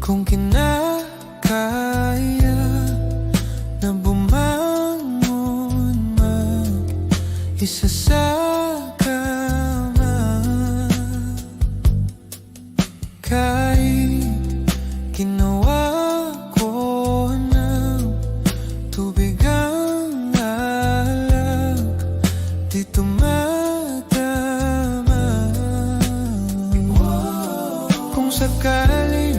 Kung kinakaya na bumangon mag-isa sa kama, kahit ginawa ko ng tubig ang alak, di tumatama. Kung sakaling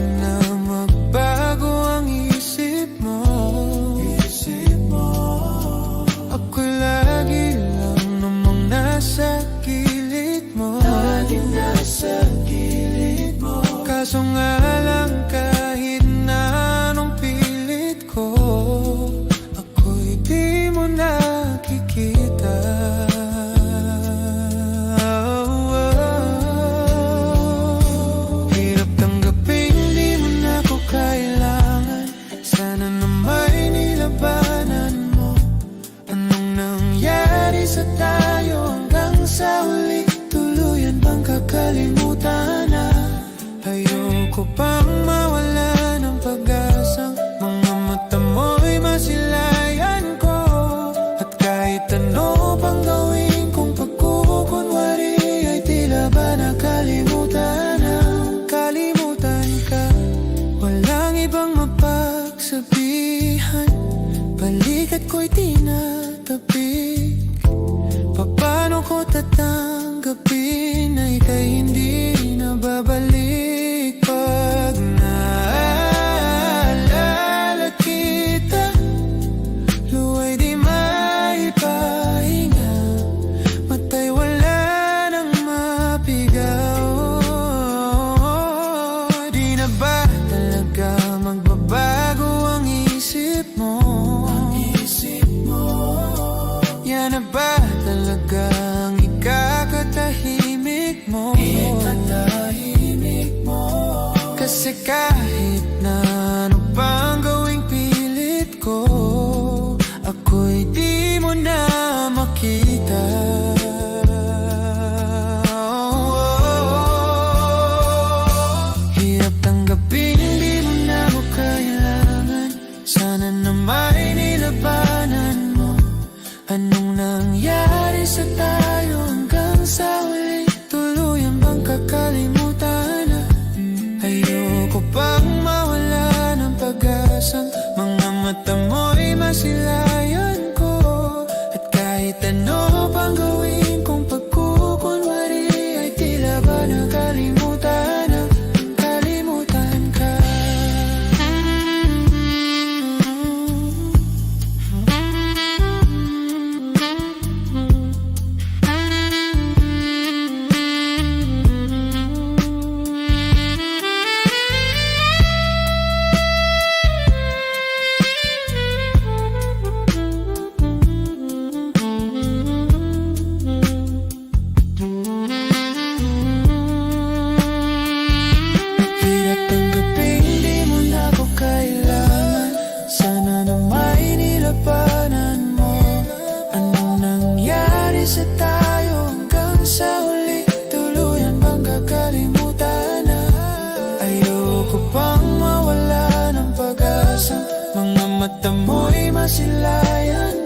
ako'y lagi lang namang nasa gilid mo, laging nasa gilid mo. Kaso nga lang kahit na anong pilit ko, ako'y di mo nakikita. Hirap tanggapin di mo na ako kailangan. Sana na may nilabanan mo. Sa tayo hanggang sa huli, tuluyan bang kakalimutan na? Ayoko pang mawala ng pag-asang mga mata mo'y masilayan ko. At kahit ano pang gawin kong pagkukunwari, ay tila ba nakalimutan na? Kalimutan ka, walang ibang mapagsabihan. Balikat ko'y tinatabi. Paano ko tatanggapin na ika'y hindi na babalik? Pag naalala kita, luwa'y di maipahinga, mata'y wala nang mapigaw. Di na ba talaga magbabago ang isip mo? Yan na ba talagang ikakatahimik mo? Kasi kahit na ano pang gawing pilit ko, ako'y di mo na makita. Hirap tanggapin di mo na ako kailangan. Sana na may nilabanan mo. Anong nangyari sa tayo hanggang sa huli, tuluyan bang kakalimutan na? Ayoko pang mawala ng pag-asang mga mata mo'y masilayan ko. At kahit ano pang gawin kong pagkukunwari, ay tila ba nakalimutan na? Kalimutan ka. Sa tayo hanggang sa huli, tuluyan bang kakalimutan na? Ayoko pang mawala ng pag-asa, mga mata mo'y masilayan